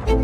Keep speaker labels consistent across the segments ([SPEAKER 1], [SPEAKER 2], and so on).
[SPEAKER 1] In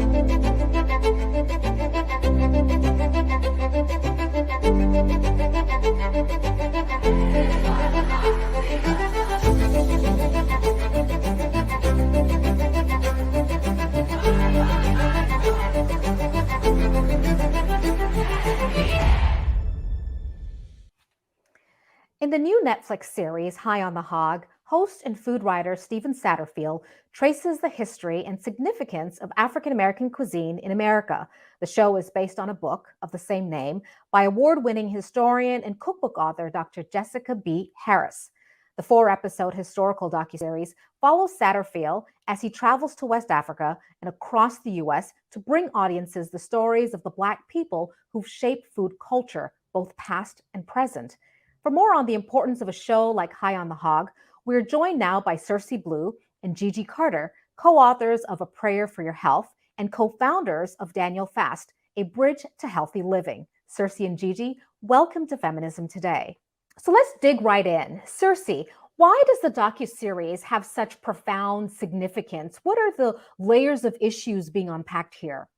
[SPEAKER 1] the new Netflix series, High on the Hog, host and food writer Stephen Satterfield traces the history and significance of African-American cuisine in America. The show is based on a book of the same name by award-winning historian and cookbook author Dr. Jessica B. Harris. The 4-episode historical docu-series follows Satterfield as he travels to West Africa and across the U.S. to bring audiences the stories of the Black people who've shaped food culture, both past and present. For more on the importance of a show like High on the Hog, we're joined now by Sersie and Gigi Carter, co-authors of A Prayer for Your Health and co-founders of Daniel Fast, A Bridge to Healthy Living. Sersie and Gigi, welcome to Feminism Today. So let's dig right in. Sersie, why does the docu-series have such profound significance? What are the layers of issues being unpacked here?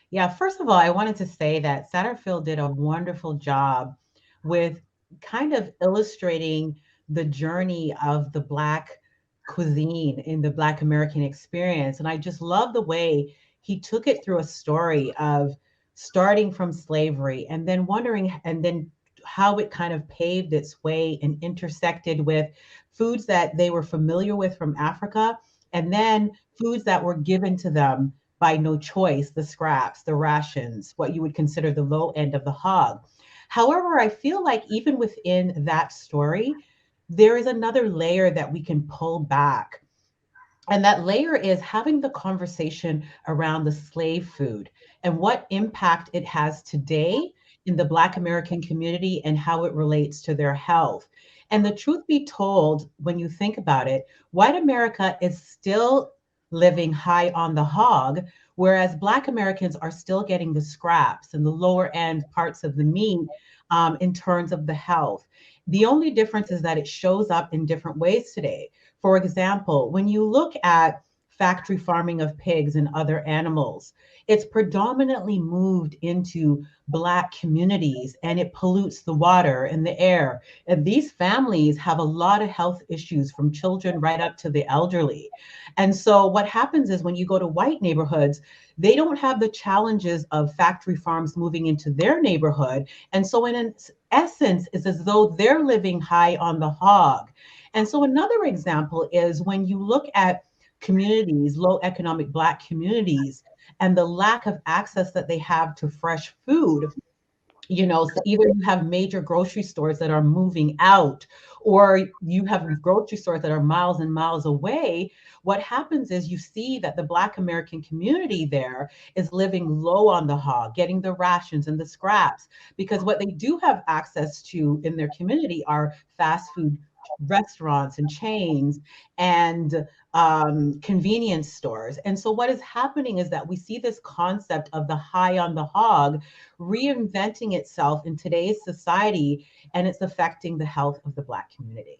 [SPEAKER 2] Yeah, first of all, I wanted to say that Satterfield did a wonderful job with kind of illustrating the journey of the Black cuisine in the Black American experience. And I just love the way he took it through a story of starting from slavery and then wondering, and then how it kind of paved its way and intersected with foods that they were familiar with from Africa, and then foods that were given to them by no choice, the scraps, the rations, what you would consider the low end of the hog. However, I feel like even within that story, there is another layer that we can pull back. And that layer is having the conversation around the slave food and what impact it has today in the Black American community and how it relates to their health. And the truth be told, when you think about it, white America is still living high on the hog, whereas Black Americans are still getting the scraps and the lower end parts of the meat in terms of the health. The only difference is that it shows up in different ways today. For example, when you look at factory farming of pigs and other animals, it's predominantly moved into Black communities and it pollutes the water and the air. And these families have a lot of health issues from children right up to the elderly. And so what happens is when you go to white neighborhoods, they don't have the challenges of factory farms moving into their neighborhood. And so in essence, it's as though they're living high on the hog. And so another example is when you look at communities, low economic Black communities, and the lack of access that they have to fresh food. You know, so either you have major grocery stores that are moving out, or you have grocery stores that are miles and miles away. What happens is you see that the Black American community there is living low on the hog, getting the rations and the scraps, because what they do have access to in their community are fast food restaurants and chains and convenience stores. And so what is happening is that we see this concept of the high on the hog reinventing itself in today's society, and it's affecting the health of the Black community.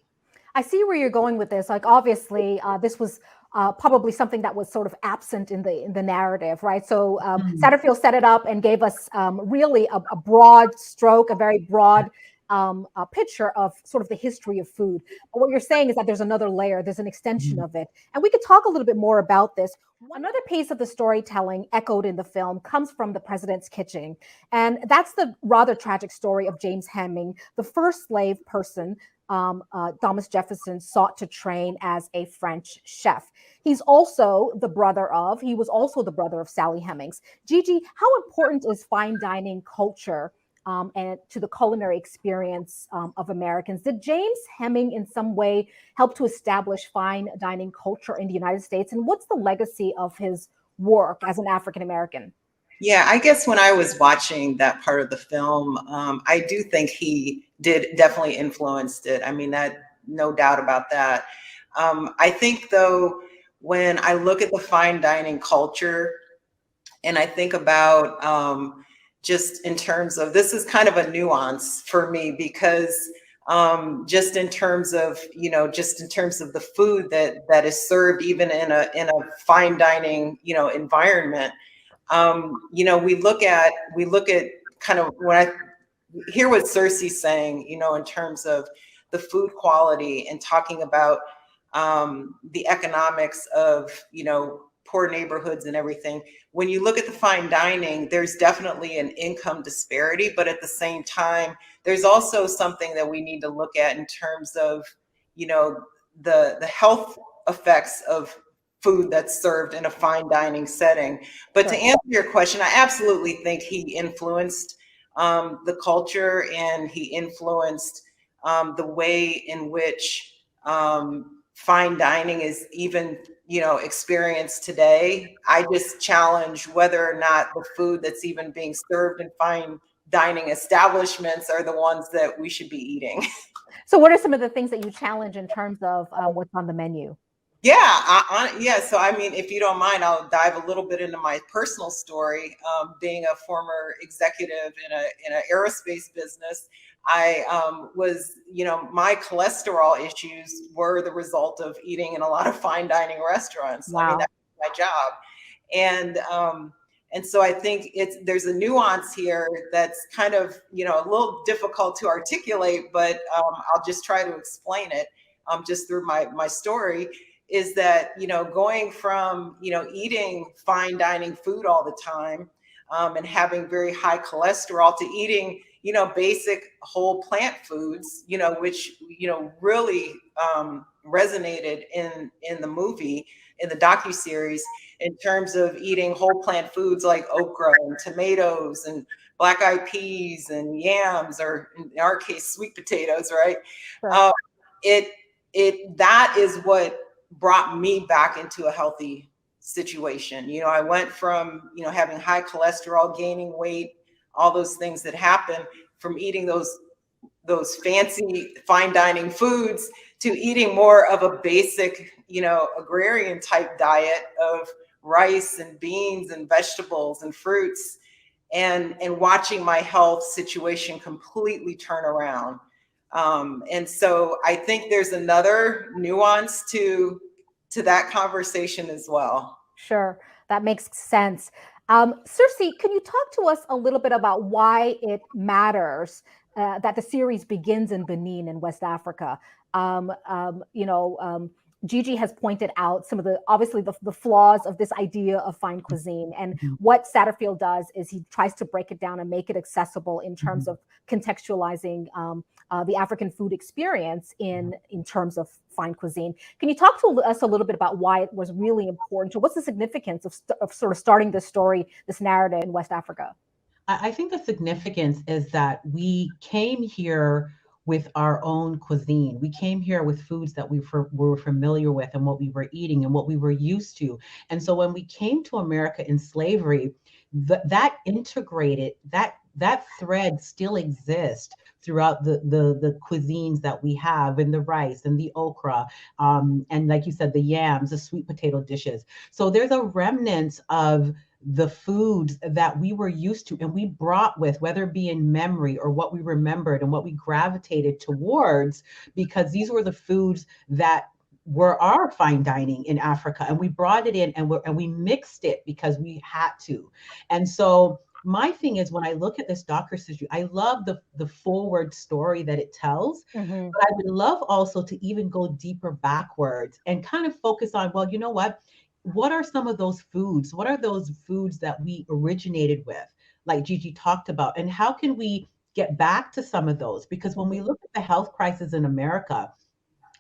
[SPEAKER 1] I see where you're going with this. Like, obviously, this was probably something that was sort of absent in the narrative, right? So Satterfield set it up and gave us really a broad stroke, a very broad a picture of sort of the history of food. But what you're saying is that there's another layer, there's an extension of it. And we could talk a little bit more about this. Another piece of the storytelling echoed in the film comes from The President's Kitchen. And that's the rather tragic story of James Heming, the first slave person Thomas Jefferson sought to train as a French chef. He was also the brother of Sally Hemings. Gigi, how important is fine dining culture and to the culinary experience of Americans? Did James Heming in some way help to establish fine dining culture in the United States? And what's the legacy of his work as an African American?
[SPEAKER 3] Yeah, I guess when I was watching that part of the film, I do think he did definitely influenced it. I mean, that no doubt about that. I think though, when I look at the fine dining culture and I think about just in terms of, this is kind of a nuance for me, because just in terms of, just in terms of the food that is served, even in a fine dining, environment. We look at kind of when I hear what Cersei's saying, in terms of the food quality and talking about the economics of, poor neighborhoods and everything. When you look at the fine dining, there's definitely an income disparity, but at the same time, there's also something that we need to look at in terms of, the health effects of food that's served in a fine dining setting. But to answer your question, I absolutely think he influenced the culture, and he influenced the way in which fine dining is even, experienced today. I just challenge whether or not the food that's even being served in fine dining establishments are the ones that we should be eating.
[SPEAKER 1] So what are some of the things that you challenge in terms of what's on the menu?
[SPEAKER 3] Yeah, so I mean, if you don't mind, I'll dive a little bit into my personal story. Being a former executive in an aerospace business, I was, my cholesterol issues were the result of eating in a lot of fine dining restaurants.
[SPEAKER 1] Wow.
[SPEAKER 3] I mean, that's my job. And so I think there's a nuance here that's kind of, a little difficult to articulate, but I'll just try to explain it just through my story. Is that, going from, eating fine dining food all the time and having very high cholesterol to eating, basic whole plant foods, which, really resonated in the movie, in the docu-series, in terms of eating whole plant foods like okra and tomatoes and black eyed peas and yams, or in our case, sweet potatoes, right?
[SPEAKER 1] Sure.
[SPEAKER 3] That is what brought me back into a healthy situation. I went from, having high cholesterol, gaining weight, all those things that happen from eating those fancy fine dining foods, to eating more of a basic, agrarian type diet of rice and beans and vegetables and fruits, and watching my health situation completely turn around. And so I think there's another nuance to that conversation as well.
[SPEAKER 1] Sure, that makes sense. Sersie, can you talk to us a little bit about why it matters that the series begins in Benin in West Africa? Gigi has pointed out some of obviously the flaws of this idea of fine cuisine. And what Satterfield does is he tries to break it down and make it accessible in terms of contextualizing the African food experience in terms of fine cuisine. Can you talk to us a little bit about why it was really important? So what's the significance of sort of starting this story, this narrative in West Africa?
[SPEAKER 2] I think the significance is that we came here with our own cuisine. We came here with foods that we were familiar with, and what we were eating and what we were used to. And so when we came to America in slavery, that integrated, that thread still exists throughout the cuisines that we have, in the rice and the okra, and like you said, the yams, the sweet potato dishes. So there's a remnant of the foods that we were used to and we brought with, whether it be in memory or what we remembered and what we gravitated towards, because these were the foods that were our fine dining in Africa, and we brought it in and we mixed it because we had to. And so my thing is, when I look at this docu-series, I love the forward story that it tells, but I would love also to even go deeper backwards and kind of focus on, well, you know what are some of those foods? What are those foods that we originated with, like Gigi talked about, and how can we get back to some of those? Because when we look at the health crisis in America,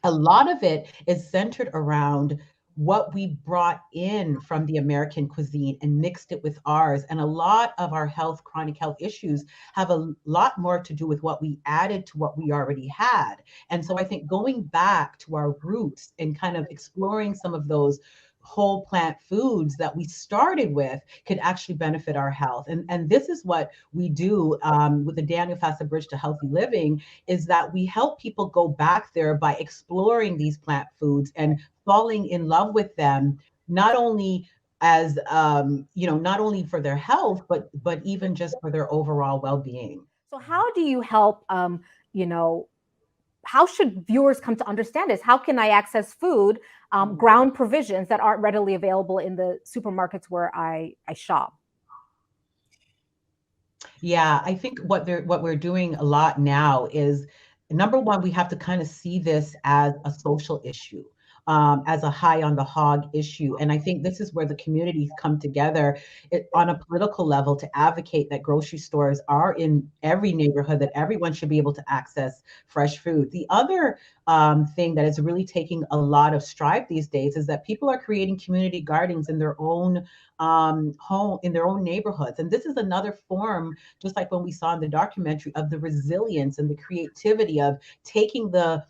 [SPEAKER 2] a lot of it is centered around what we brought in from the American cuisine and mixed it with ours. And a lot of our chronic health issues have a lot more to do with what we added to what we already had. And so I think going back to our roots and kind of exploring some of those whole plant foods that we started with could actually benefit our health. And this is what we do with the Daniel Fassa Bridge to Healthy Living, is that we help people go back there by exploring these plant foods and falling in love with them, not only as not only for their health, but even just for their overall well-being.
[SPEAKER 1] So how do you help how should viewers come to understand this? How can I access food, ground provisions that aren't readily available in the supermarkets where I shop?
[SPEAKER 2] Yeah, I think what we're doing a lot now is, number one, we have to kind of see this as a social issue, as a high on the hog issue. And I think this is where the communities come together on a political level to advocate that grocery stores are in every neighborhood, that everyone should be able to access fresh food. The other thing that is really taking a lot of stride these days is that people are creating community gardens in their own home, in their own neighborhoods. And this is another form, just like when we saw in the documentary, of the resilience and the creativity of taking the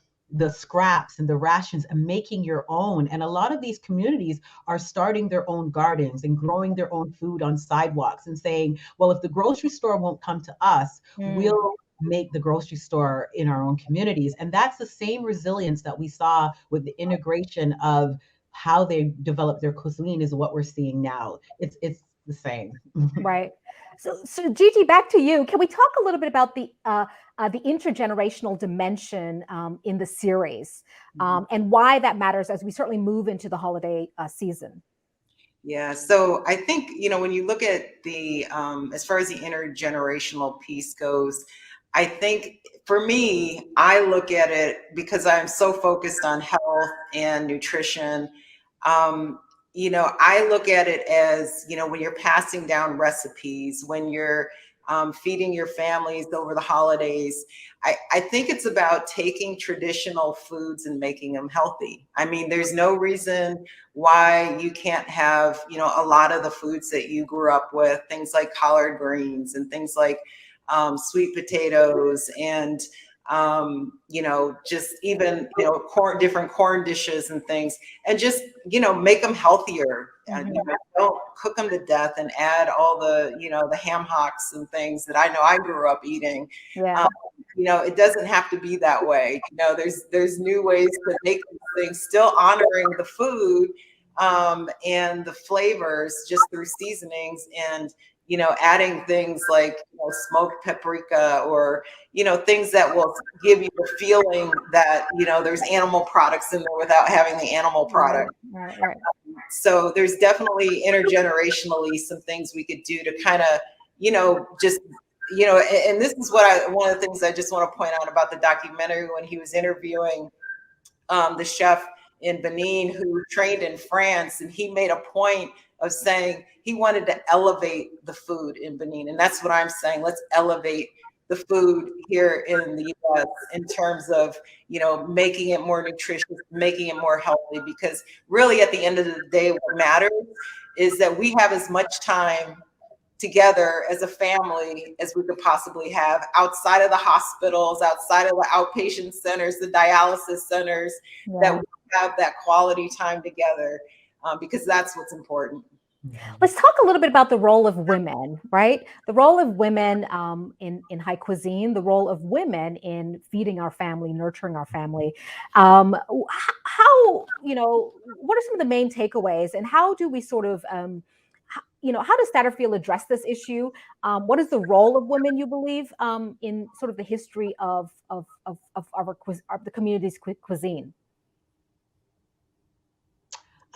[SPEAKER 2] scraps and the rations and making your own. And a lot of these communities are starting their own gardens and growing their own food on sidewalks and saying, well, if the grocery store won't come to us, we'll make the grocery store in our own communities. And that's the same resilience that we saw with the integration of how they develop their cuisine is what we're seeing now. It's the same.
[SPEAKER 1] Right. So Gigi, back to you. Can we talk a little bit about the intergenerational dimension in the series, and why that matters as we certainly move into the holiday season?
[SPEAKER 3] Yeah, so I think, when you look at the, as far as the intergenerational piece goes, I think for me, I look at it because I'm so focused on health and nutrition. I look at it as, when you're passing down recipes, when you're feeding your families over the holidays, I think it's about taking traditional foods and making them healthy. I mean, there's no reason why you can't have, a lot of the foods that you grew up with, things like collard greens and things like sweet potatoes and just even, different corn dishes and things, and just, make them healthier. And don't cook them to death and add all the, the ham hocks and things that I know I grew up eating.
[SPEAKER 1] Yeah.
[SPEAKER 3] It doesn't have to be that way. There's new ways to make things, still honoring the food and the flavors just through seasonings and, adding things like smoked paprika or, things that will give you the feeling that, there's animal products in there without having the animal product.
[SPEAKER 1] Right.
[SPEAKER 3] So there's definitely intergenerationally some things we could do to kind of, just, and this is one of the things I just want to point out about the documentary when he was interviewing the chef in Benin who trained in France, and he made a point of saying he wanted to elevate the food in Benin. And that's what I'm saying. Let's elevate the food here in the US in terms of, making it more nutritious, making it more healthy, because really at the end of the day, what matters is that we have as much time together as a family as we could possibly have outside of the hospitals, outside of the outpatient centers, the dialysis centers, that we have that quality time together, because that's what's important.
[SPEAKER 1] Let's talk a little bit about the role of women, right? The role of women in high cuisine, the role of women in feeding our family, nurturing our family. How, what are some of the main takeaways, and how do we sort of, how does Satterfield address this issue? What is the role of women, you believe, in sort of the history of the community's cuisine?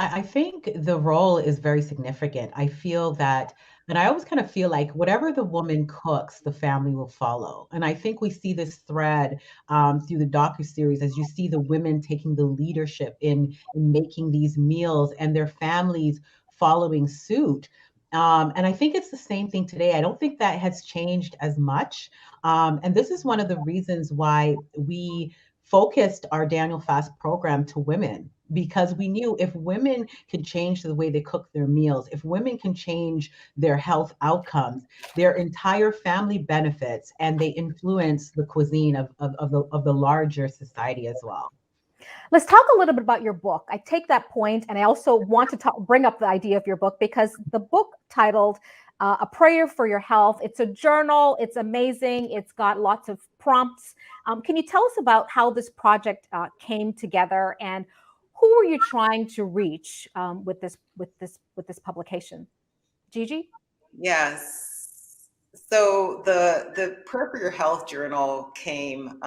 [SPEAKER 2] I think the role is very significant. I feel that, and I always kind of feel like whatever the woman cooks, the family will follow. And I think we see this thread through the docu-series as you see the women taking the leadership in making these meals and their families following suit. And I think it's the same thing today. I don't think that has changed as much. And this is one of the reasons why we focused our Daniel Fast program to women, because we knew if women can change the way they cook their meals, if women can change their health outcomes, their entire family benefits, and they influence the cuisine of the larger society as well.
[SPEAKER 1] Let's talk a little bit about your book. I take that point, and I also want to bring up the idea of your book, because the book titled A Prayer for Your Health, it's a journal, it's amazing, it's got lots of prompts. Can you tell us about how this project came together, and who are you trying to reach with this publication? Gigi?
[SPEAKER 3] Yes. So the Prayer for Your Health journal came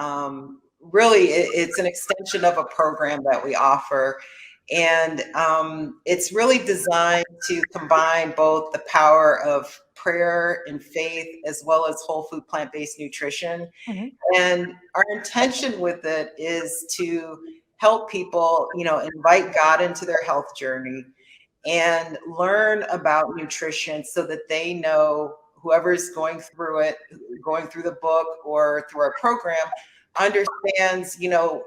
[SPEAKER 3] really it's an extension of a program that we offer. And it's really designed to combine both the power of prayer and faith as well as whole food plant-based nutrition.
[SPEAKER 1] Mm-hmm.
[SPEAKER 3] And our intention with it is to help people, invite God into their health journey and learn about nutrition so that they know, whoever's going through it, going through the book or through our program, understands,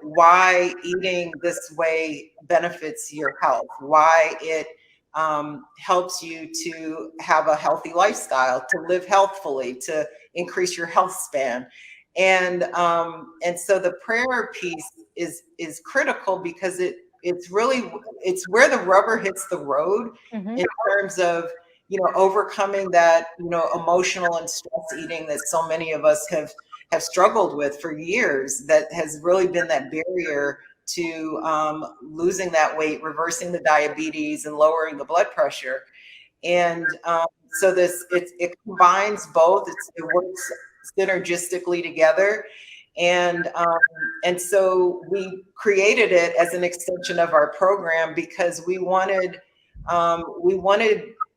[SPEAKER 3] why eating this way benefits your health, why it helps you to have a healthy lifestyle, to live healthfully, to increase your health span. And so the prayer piece is critical because it's where the rubber hits the road
[SPEAKER 1] Mm-hmm.
[SPEAKER 3] in terms of overcoming that emotional and stress eating that so many of us have struggled with for years. That has really been that barrier to losing that weight, reversing the diabetes, and lowering the blood pressure. And so it combines both. It works synergistically together. And so we created it as an extension of our program because we wanted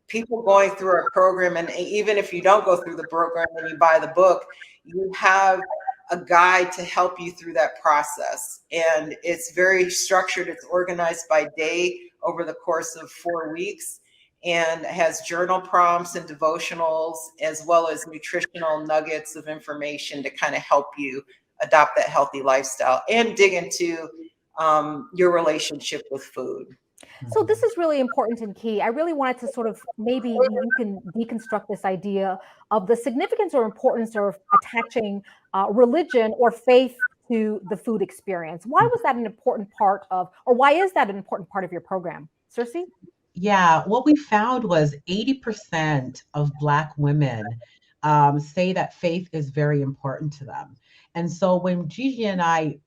[SPEAKER 3] people going through our program, and even if you don't go through the program and you buy the book, you have a guide to help you through that process. And it's very structured. It's organized by day over the course of 4 weeks, and has journal prompts and devotionals, as well as nutritional nuggets of information to kind of help you adopt that healthy lifestyle and dig into your relationship with food.
[SPEAKER 1] So this is really important and key. I really wanted to sort of, maybe you can deconstruct this idea of the significance or importance of attaching religion or faith to the food experience. Why was that an important part of, or why is that an important part of your program? Sersie?
[SPEAKER 2] Yeah, what we found was 80% of Black women say that faith is very important to them. And so when Gigi and I,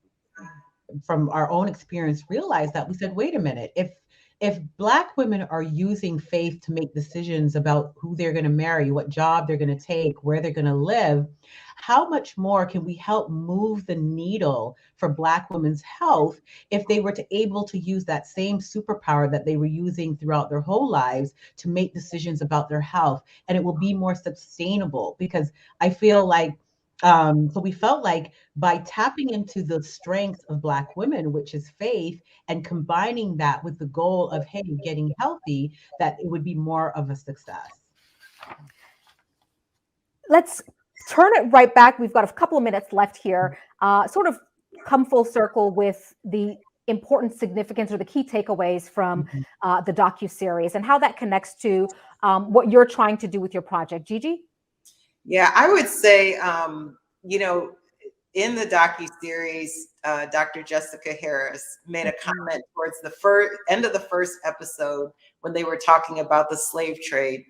[SPEAKER 2] from our own experience, realized that, we said, wait a minute, if Black women are using faith to make decisions about who they're going to marry, what job they're going to take, where they're going to live, how much more can we help move the needle for Black women's health if they were to able to use that same superpower that they were using throughout their whole lives to make decisions about their health? And it will be more sustainable, because I feel like so we felt like by tapping into the strength of Black women, which is faith, and combining that with the goal of, hey, getting healthy, that it would be more of a success.
[SPEAKER 1] Let's turn it right back. We've got a couple of minutes left here. Sort of come full circle with the important significance or the key takeaways from the docu-series and how that connects to what you're trying to do with your project. Gigi?
[SPEAKER 3] Yeah, I would say, in the docu-series, Dr. Jessica Harris made a comment towards the end of the first episode when they were talking about the slave trade.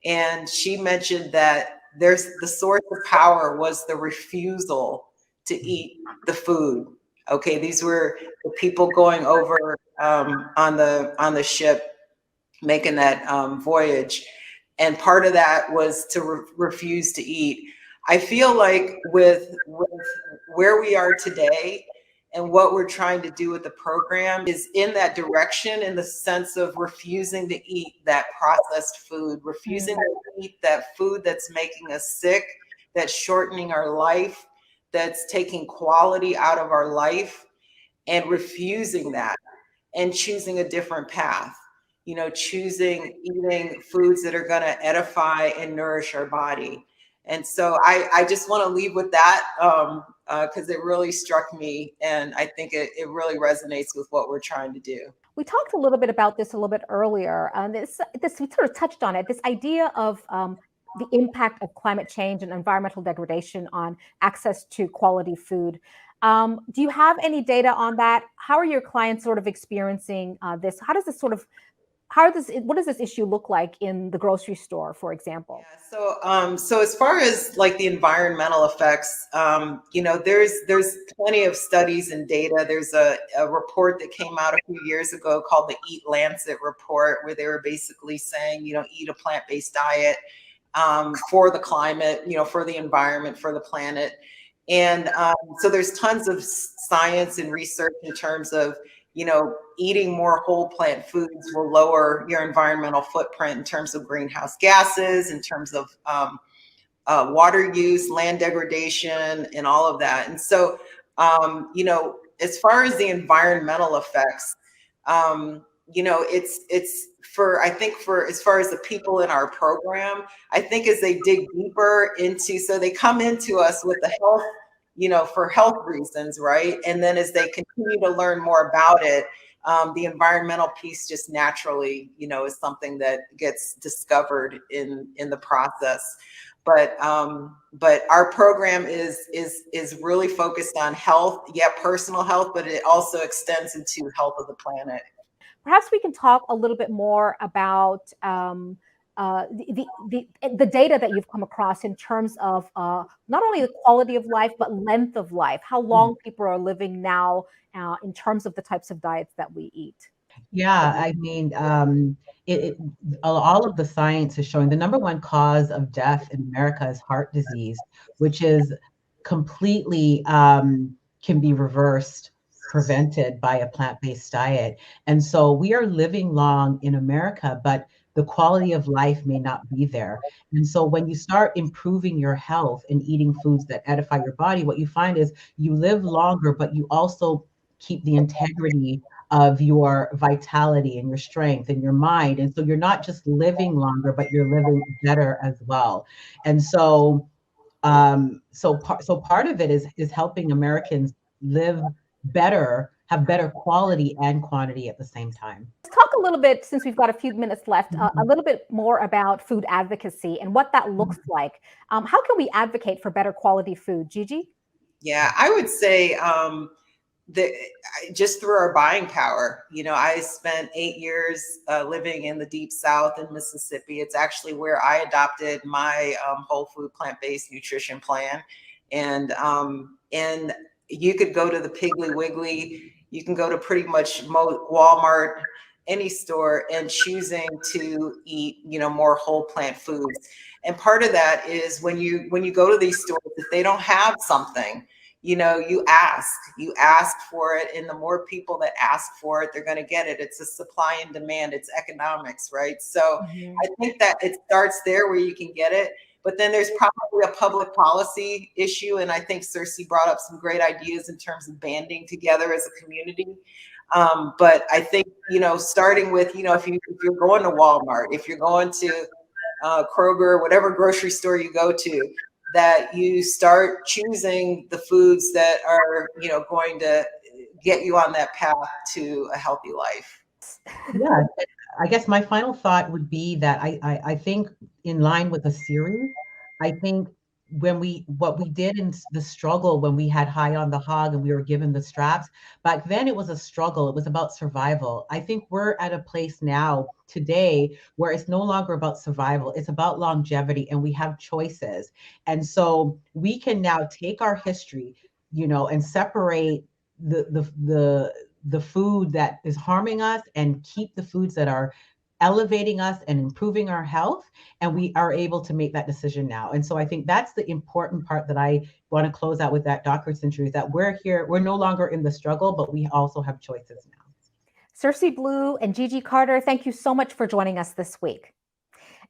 [SPEAKER 3] And she mentioned that the source of power was the refusal to eat the food. Okay, these were the people going over on the ship, making that voyage. And part of that was to refuse to eat. I feel like with where we are today and what we're trying to do with the program is in that direction, in the sense of refusing to eat that processed food, refusing to eat that food that's making us sick, that's shortening our life, that's taking quality out of our life, and refusing that and choosing a different path. Choosing eating foods that are going to edify and nourish our body. And so I just want to leave with that because it really struck me, and I think it really resonates with what we're trying to do.
[SPEAKER 1] We talked a little bit about this a little bit earlier. This we sort of touched on it. This idea of the impact of climate change and environmental degradation on access to quality food. Do you have any data on that? How are your clients sort of experiencing this? What does this issue look like in the grocery store, for example?
[SPEAKER 3] Yeah, so as far as like the environmental effects, there's plenty of studies and data. There's a report that came out a few years ago called the Eat Lancet report, where they were basically saying, eat a plant-based diet for the climate, for the environment, for the planet. And so there's tons of science and research in terms of, eating more whole plant foods will lower your environmental footprint in terms of greenhouse gases, in terms of water use, land degradation, and all of that. And so, as far as the environmental effects, it's for, I think for, as far as the people in our program, I think as they dig deeper into, so they come into us with the health, for health reasons, right? And then as they continue to learn more about it, the environmental piece just naturally, is something that gets discovered in the process. But our program is really focused on health, personal health, but it also extends into health of the planet.
[SPEAKER 1] Perhaps we can talk a little bit more about the data that you've come across in terms of not only the quality of life, but length of life, how long people are living now in terms of the types of diets that we eat.
[SPEAKER 2] Yeah, I mean, all of the science is showing the number one cause of death in America is heart disease, which is completely can be reversed, prevented by a plant-based diet. And so we are living long in America, but the quality of life may not be there. And so when you start improving your health and eating foods that edify your body, what you find is you live longer, but you also keep the integrity of your vitality and your strength and your mind. And so you're not just living longer, but you're living better as well. And so so part of it is helping Americans live better, have better quality and quantity at the same time.
[SPEAKER 1] Let's talk a little bit, since we've got a few minutes left, a little bit more about food advocacy and what that looks like. How can we advocate for better quality food? Gigi?
[SPEAKER 3] Yeah, I would say just through our buying power. I spent 8 years living in the deep South in Mississippi. It's actually where I adopted my whole food plant-based nutrition plan. And you could go to the Piggly Wiggly, you can go to pretty much Walmart, any store, and choosing to eat, more whole plant foods. And part of that is when you go to these stores, if they don't have something, you ask for it, and the more people that ask for it, they're going to get it. It's a supply and demand. It's economics, right? So I think that it starts there where you can get it, but then there's probably a public policy issue. And I think Sersie brought up some great ideas in terms of banding together as a community. But I think, starting with, if you're going to Walmart, if you're going to Kroger, whatever grocery store you go to, that you start choosing the foods that are, going to get you on that path to a healthy life.
[SPEAKER 2] Yeah, I guess my final thought would be that I think in line with the series, I think what we did in the struggle when we had High on the Hog and we were given the straps, back then it was a struggle. It was about survival. I think we're at a place now today where it's no longer about survival. It's about longevity, and we have choices. And so we can now take our history, and separate the food that is harming us and keep the foods that are elevating us and improving our health. And we are able to make that decision now. And so I think that's the important part that I want to close out with that docu-series, that we're here, we're no longer in the struggle, but we also have choices now.
[SPEAKER 1] Sersie Blue and Gigi Carter, thank you so much for joining us this week.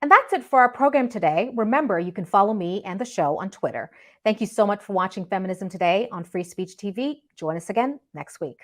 [SPEAKER 1] And that's it for our program today. Remember, you can follow me and the show on Twitter. Thank you so much for watching Feminism Today on Free Speech TV. Join us again next week.